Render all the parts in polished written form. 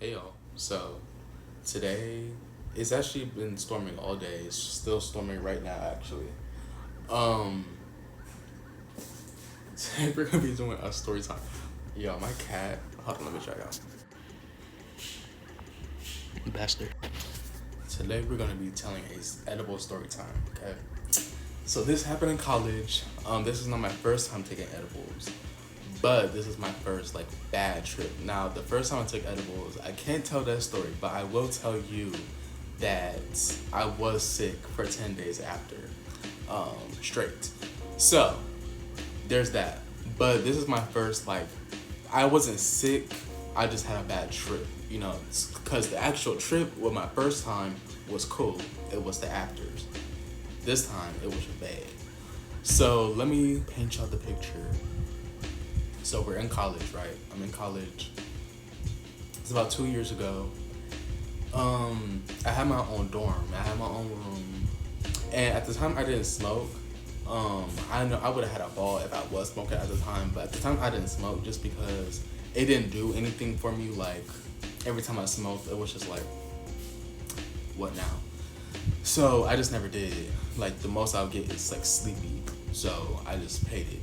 Hey y'all. So today it's actually been storming all day. It's still storming right now actually. Um Today we're gonna be doing a story time. Yo, my cat, hold on, let me try it out. Bastard. Today we're gonna be telling a edible story time, okay? So this happened in college. This is not my first time taking edibles. But this is my first like bad trip. Now the first time I took edibles, I can't tell that story, but I will tell you that I was sick for 10 days after, straight. So there's that. But this is my first like, I wasn't sick. I just had a bad trip, because the actual trip with my first time was cool. It was the afters. This time it was bad. So let me paint y'all the picture. So we're in college, right? I'm in college. It's about 2 years ago. I had my own dorm. I had my own room. And at the time I didn't smoke. I know I would have had a ball if I was smoking at the time, but at the time I didn't smoke just because it didn't do anything for me. Like every time I smoked, it was just like, what now? So I just never did. Like the most I'll get is like sleepy. So I just paid it.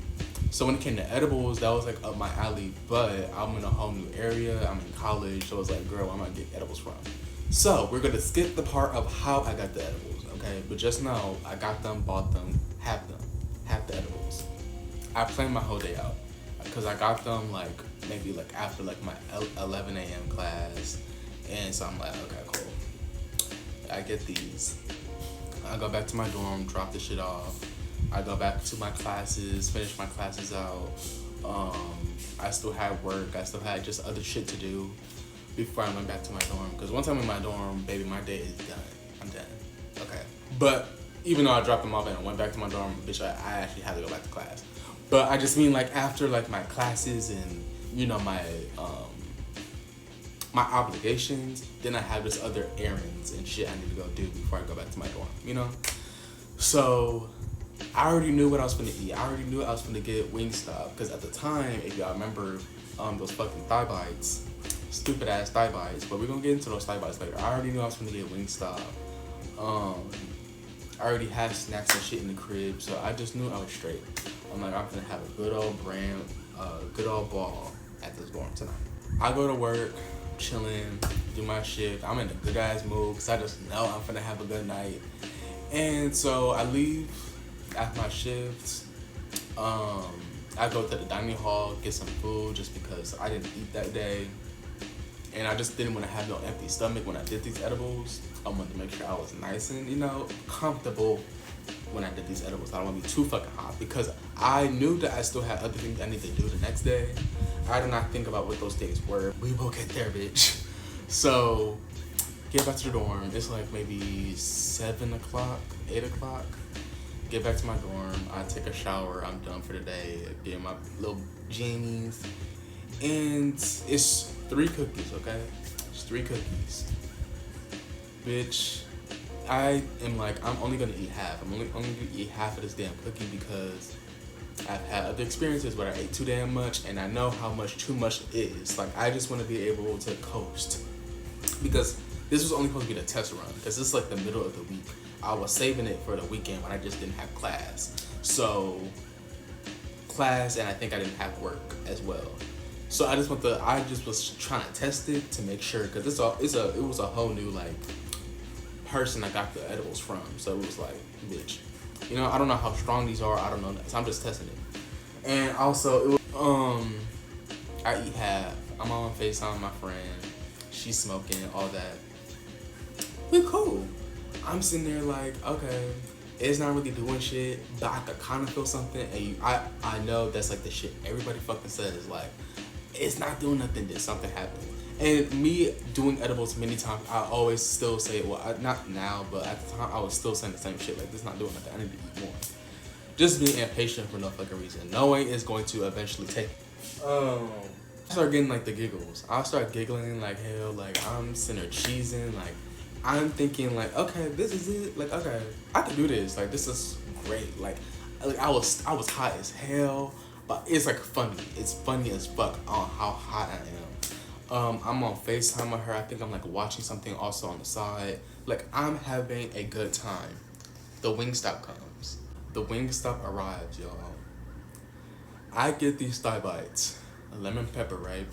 So when it came to edibles, that was like up my alley, but I'm in a whole new area. I'm in college, so I was like, girl, where am I get edibles from? So we're gonna skip the part of how I got the edibles, okay? But just know I got them, bought them, have the edibles. I planned my whole day out because I got them like maybe like after like my 11 a.m. class, and so I'm like, okay, cool. I get these. I go back to my dorm, drop the shit off. I go back to my classes, finish my classes out. I still had work. I still had just other shit to do before I went back to my dorm. Because once I'm in my dorm, baby, my day is done. I'm done. Okay. But even though I dropped them off and I went back to my dorm, bitch, I actually had to go back to class. But I just mean like after like my classes and my obligations, then I have this other errands and shit I need to go do before I go back to my dorm. So I already knew what I was gonna eat. I already knew I was gonna get Wingstop because at the time, if y'all remember, those fucking thigh bites, stupid ass thigh bites. But we're gonna get into those thigh bites later. I already knew I was gonna get Wingstop. I already had snacks and shit in the crib, so I just knew I was straight. I'm like, I'm gonna have a good old ball at this dorm tonight. I go to work, chilling, do my shit. I'm in a good ass mood because I just know I'm gonna have a good night. And so I leave after my shift. I go to the dining hall, get some food just because I didn't eat that day. And I just didn't want to have no empty stomach when I did these edibles. I wanted to make sure I was nice and, comfortable when I did these edibles. I don't want to be too fucking hot because I knew that I still had other things I need to do the next day. I did not think about what those days were. We will get there, bitch. So, get back to the dorm. It's like maybe 7 o'clock, 8 o'clock. Get back to my dorm. I take a shower. I'm done for the day. Get my little jammies. And it's 3 cookies, okay? It's 3 cookies. Bitch, I am like, I'm only gonna eat half. I'm only gonna eat half of this damn cookie because I've had other experiences where I ate too damn much and I know how much too much is. Like, I just want to be able to coast. Because this was only supposed to be the test run. Because this is like the middle of the week. I was saving it for the weekend when I just didn't have class. So, class and I think I didn't have work as well. So I just was trying to test it to make sure. Because it was a whole new like person I got the edibles from. So it was like, bitch. I don't know how strong these are. I don't know that. So I'm just testing it. And also, it was, I eat half. I'm on FaceTime with my friend. She's smoking, all that. We cool. I'm sitting there like, okay, it's not really doing shit, but I could kind of feel something. And I know that's like the shit everybody fucking says. Like, it's not doing nothing, did something happen? And me doing edibles many times, I always still say, not now, but at the time, I was still saying the same shit. Like, this not doing nothing. I need to eat more. Just being impatient for no fucking reason. Knowing it's going to eventually take. I start getting like the giggles. I start giggling like hell. Like, I'm sitting there cheesing. Like, I'm thinking like, okay, this is it. Like, okay, I can do this. Like, this is great. Like I was hot as hell, but it's like funny. It's funny as fuck on how hot I am. I'm on FaceTime with her. I think I'm like watching something also on the side. Like I'm having a good time. The Wingstop comes. The Wingstop arrives, y'all. I get these thigh bites, a lemon pepper, right?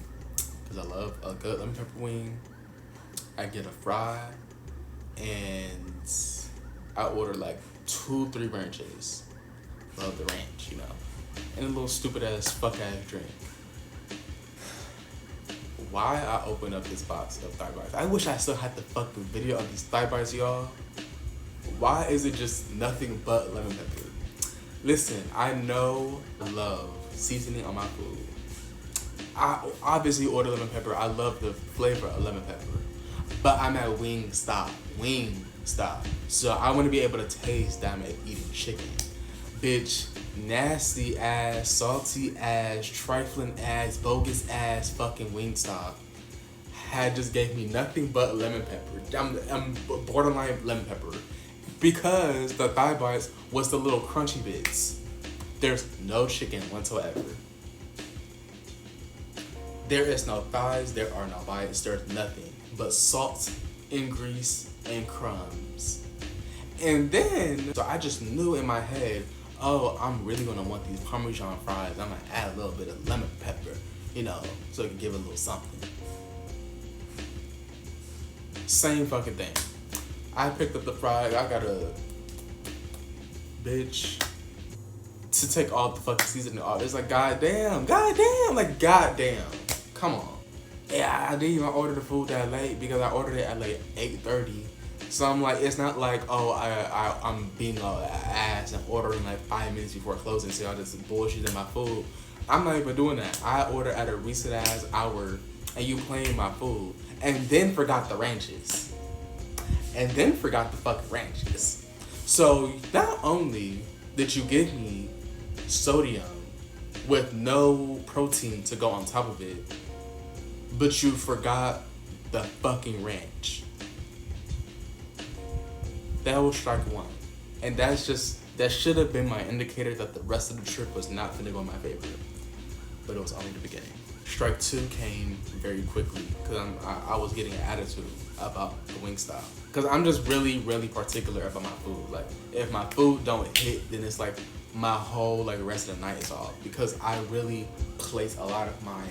Because I love a good lemon pepper wing. I get a fry, and I order like 2-3 ranches. Love the ranch, you know. And a little stupid ass fuck ass drink. Why I open up this box of thigh bites? I wish I still had the fucking video of these thigh bites, y'all. Why is it just nothing but lemon pepper? Listen, I know I love seasoning on my food. I obviously order lemon pepper. I love the flavor of lemon pepper. But I'm at Wingstop. So I want to be able to taste that I'm eating chicken. Bitch, nasty ass, salty ass, trifling ass, bogus ass fucking Wingstop had just gave me nothing but lemon pepper. I'm borderline lemon pepper. Because the thigh bites was the little crunchy bits. There's no chicken whatsoever. There is no thighs, there are no bites, there's nothing but salt and grease and crumbs. And then, so I just knew in my head, oh, I'm really gonna want these Parmesan fries. I'm gonna add a little bit of lemon pepper, you know, so it can give it a little something. Same fucking thing. I picked up the fries, I got a bitch to take all the fucking seasoning off. It's like, goddamn, come on. Yeah, I didn't even order the food that late because I ordered it at like 8:30. So I'm like, it's not like, oh, I'm being an ass and ordering like 5 minutes before closing, so y'all just bullshit in my food. I'm not even doing that. I ordered at a recent ass hour and you playing my food and then forgot the ranches. And then forgot the fucking ranches. So not only did you give me sodium with no protein to go on top of it, but you forgot the fucking ranch. That was strike one. And that should have been my indicator that the rest of the trip was not finna go in my favor. But it was only the beginning. Strike two came very quickly because I was getting an attitude about the Wingstop. Because I'm just really, really particular about my food. Like, if my food don't hit, then it's like my whole like rest of the night is off. Because I really place a lot of my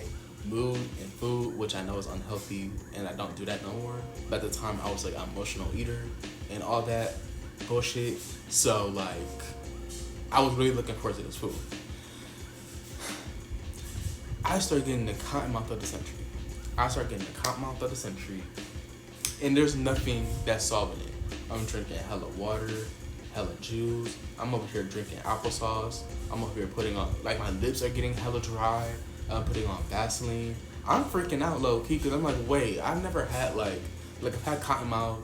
mood in food, which I know is unhealthy, and I don't do that no more. But at the time, I was like an emotional eater and all that bullshit. So like, I was really looking forward to this food. I started getting the cotton mouth of the century. And there's nothing that's solving it. I'm drinking hella water, hella juice. I'm over here drinking applesauce. I'm over here putting on, like, my lips are getting hella dry. I'm putting on Vaseline. I'm freaking out low key because I'm like, wait, I've never had like I've had cotton mouth.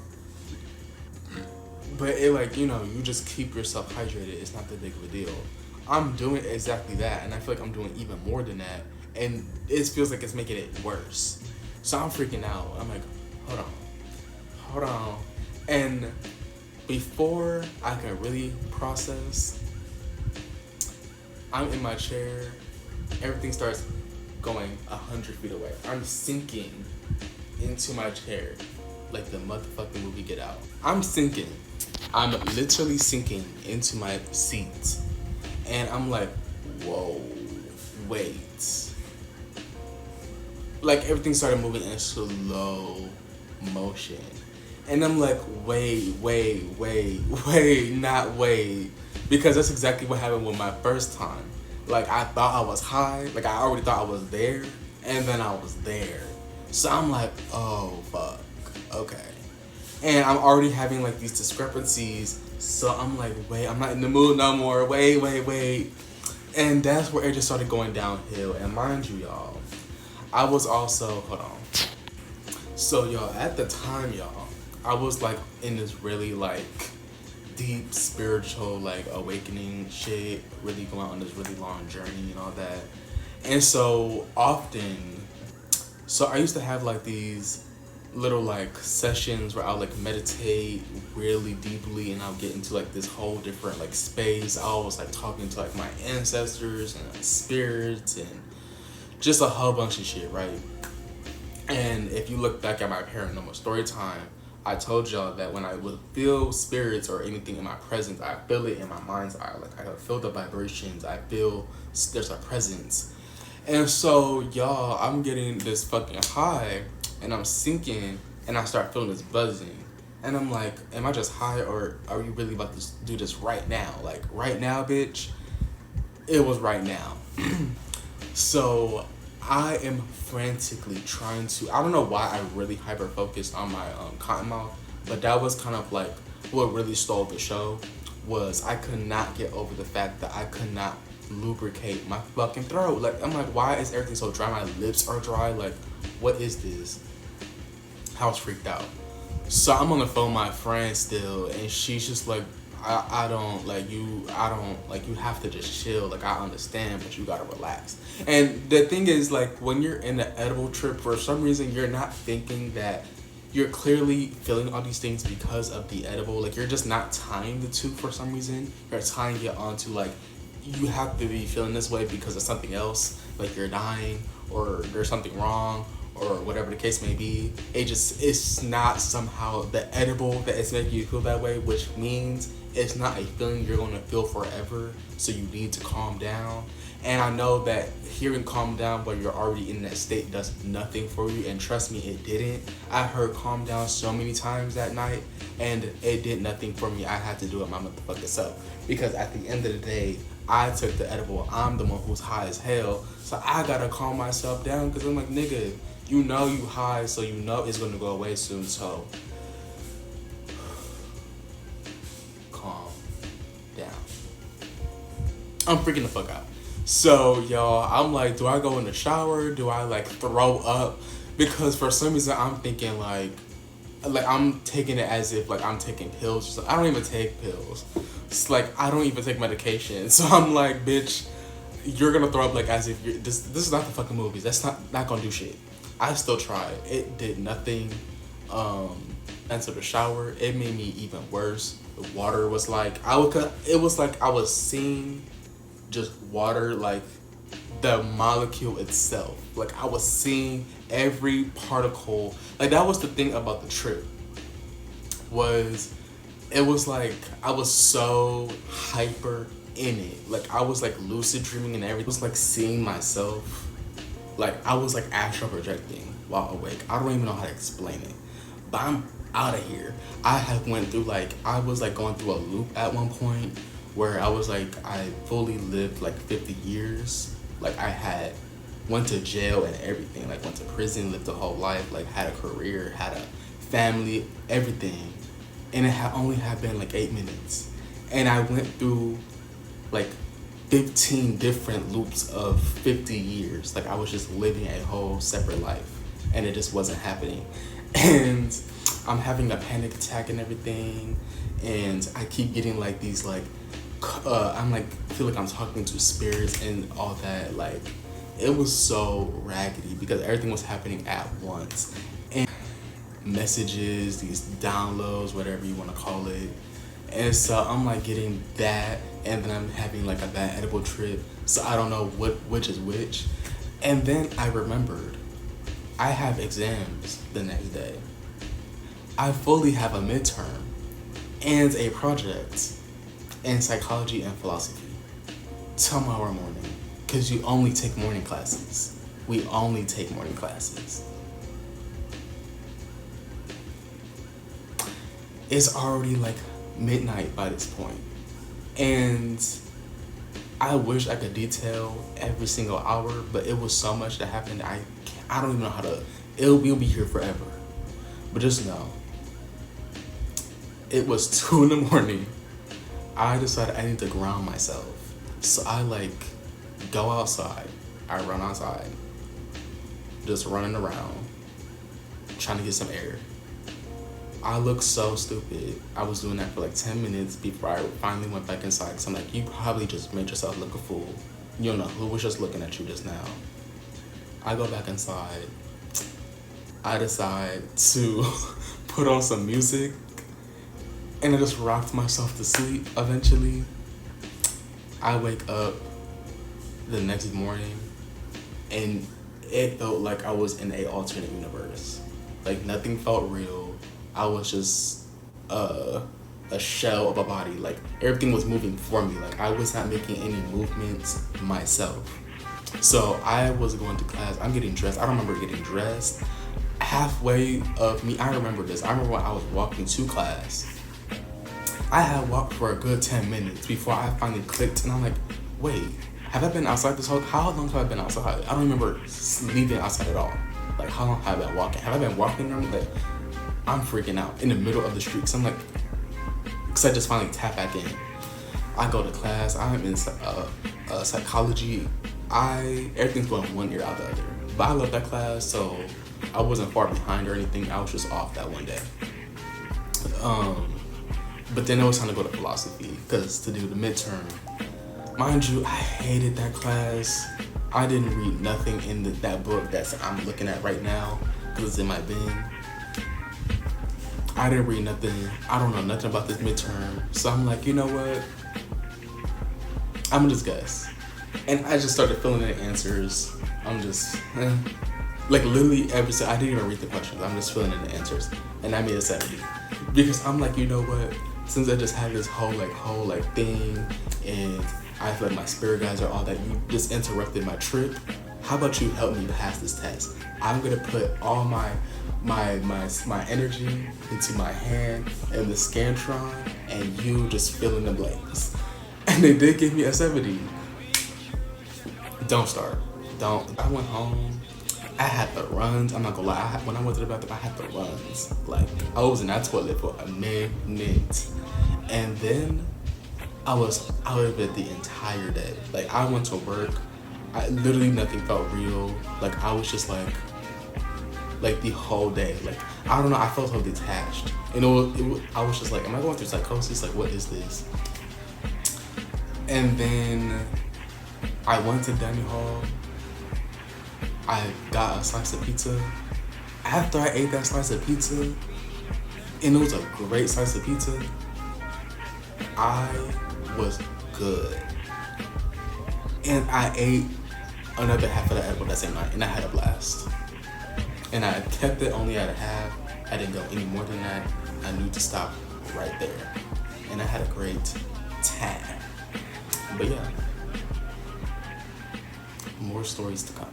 But it like, you know, you just keep yourself hydrated. It's not that big of a deal. I'm doing exactly that, and I feel like I'm doing even more than that. And it feels like it's making it worse. So I'm freaking out. I'm like, hold on. And before I can really process, I'm in my chair. Everything starts going 100 feet away. I'm sinking into my chair like the motherfucking movie Get Out. I'm literally sinking into my seat. And I'm like, whoa, wait. Like, everything started moving in slow motion. And I'm like, wait. Because that's exactly what happened with my first time. Like, I thought I was high. Like, I already thought I was there. And then I was there. So I'm like, oh, fuck. Okay. And I'm already having, like, these discrepancies. So I'm like, wait, I'm not in the mood no more. Wait. And that's where it just started going downhill. And mind you, y'all, I was also, hold on. So, y'all, at the time, y'all, I was, like, in this really, like, deep spiritual, like, awakening shit, really going on this really long journey and all that. And so often, I used to have, like, these little, like, sessions where I'll, like, meditate really deeply, and I'll get into, like, this whole different, like, space. I was, like, talking to, like, my ancestors and, like, spirits and just a whole bunch of shit, right? And And if you look back at my paranormal story time, I told y'all that when I would feel spirits or anything in my presence, I feel it in my mind's eye. Like I feel the vibrations. I feel there's a presence. And so, y'all, I'm getting this fucking high and I'm sinking and I start feeling this buzzing. And I'm like, am I just high or are you really about to do this right now? Like, right now, bitch? It was right now. So I am frantically trying to, I don't know why I really hyper focused on my cotton mouth, but that was kind of like what really stole the show. Was I could not get over the fact that I could not lubricate my fucking throat. Like, I'm like, why is everything so dry? My lips are dry. Like, what is this? I was freaked out. So I'm on the phone with my friend still, and she's just like, I don't like you. I don't like you. Have to just chill. Like, I understand, but you gotta relax. And the thing is, like, when you're in the edible trip, for some reason, you're not thinking that you're clearly feeling all these things because of the edible. Like, you're just not tying the two for some reason. You're tying it onto, like, you have to be feeling this way because of something else. Like, you're dying or there's something wrong or whatever the case may be. It's not somehow the edible that is making you feel that way, which means it's not a feeling you're going to feel forever. So you need to calm down. And I know that hearing calm down while you're already in that state does nothing for you. And trust me, it didn't. I heard calm down so many times that night and it did nothing for me. I had to do it my motherfucking self. Because at the end of the day, I took the edible. I'm the one who's high as hell. So I gotta calm myself down because I'm like, nigga, you know you high, so you know it's gonna go away soon. So calm down. I'm freaking the fuck out. So, y'all, I'm like, do I go in the shower? Do I, like, throw up? Because for some reason, I'm thinking, like I'm taking it as if, like, I'm taking pills. I don't even take pills. It's like, I don't even take medication. So I'm like, bitch, you're gonna throw up, like, as if you're, this is not the fucking movies. That's not gonna do shit. I still tried. It did nothing. Into the shower, it made me even worse. The water was like, it was like I was seeing just water, like the molecule itself. Like, I was seeing every particle. Like, that was the thing about the trip. It was like I was so hyper in it. Like, I was like lucid dreaming and everything. I was like seeing myself. Like, I was like astral projecting while awake. I don't even know how to explain it. But I'm out of here. I was like going through a loop at one point where I was like, I fully lived like 50 years. Like, I went to jail and everything. Like, went to prison, lived a whole life, like had a career, had a family, everything. And it only had been like 8 minutes. And I went through like 15 different loops of 50 years. Like, I was just living a whole separate life and it just wasn't happening. And I'm having a panic attack and everything. And I keep getting like these like, I'm like, feel like I'm talking to spirits and all that. Like, it was so raggedy because everything was happening at once. And messages, these downloads, whatever you want to call it. And so I'm like getting that, and then I'm having like a bad edible trip. So I don't know which is which. And then I remembered I have exams the next day. I fully have a midterm and a project in psychology and philosophy tomorrow morning, because you only take morning classes. We only take morning classes. It's already like midnight by this point, and I wish I could detail every single hour, but it was so much that happened. I don't even know how to. We'll be here forever, but just know it was 2 in the morning. I decided I need to ground myself. So I like go outside. I run outside. Just running around. Trying to get some air. I look so stupid. I was doing that for like 10 minutes before I finally went back inside. So I'm like, you probably just made yourself look a fool. You don't know who was just looking at you just now. I go back inside. I decide to put on some music. And I just rocked myself to sleep eventually. I wake up the next morning and it felt like I was in a alternate universe. Like nothing felt real. I was just a shell of a body. Like everything was moving for me. Like I was not making any movements myself. So I was going to class. I'm getting dressed. I don't remember getting dressed. Halfway of me, I remember this. I remember when I was walking to class. I had walked for a good 10 minutes before I finally clicked, and I'm like, wait, have I been outside this whole? How long have I been outside? I don't remember leaving outside at all. Like how long have I been walking? Have I been walking? Like I'm freaking out in the middle of the street. So I'm like, cause I just finally tap back in. I go to class. I'm in psychology. Everything's going one ear out the other. But I love that class, so I wasn't far behind or anything. I was just off that one day. But then it was time to go to philosophy because to do the midterm. Mind you, I hated that class. I didn't read nothing in that book that I'm looking at right now because it's in my bin. I didn't read nothing. I don't know nothing about this midterm. So I'm like, you know what? I'm gonna just guess. And I just started filling in the answers. I'm just, like literally every I didn't even read the questions. I'm just filling in the answers. And I made a 70. Because I'm like, you know what? Since I just had this whole thing and I feel like my spirit guides are all that, you just interrupted my trip. How about you help me pass this test? I'm gonna put all my energy into my hand and the Scantron, and you just fill in the blanks. And they did give me a 70. Don't start. Don't. I went home. I had the runs. I'm not gonna lie. When I went to the bathroom, I had the runs. Like I was in that toilet for a minute, and then I was out of it the entire day. Like I went to work. Literally nothing felt real. Like I was just like the whole day. Like I don't know. I felt so detached. And I was just like, am I going through psychosis? Like what is this? And then I went to dining hall. I got a slice of pizza. After I ate that slice of pizza, and it was a great slice of pizza, I was good. And I ate another half of that edible that same night, and I had a blast. And I kept it only at a half. I didn't go any more than that. I knew to stop right there. And I had a great time. But yeah, more stories to come.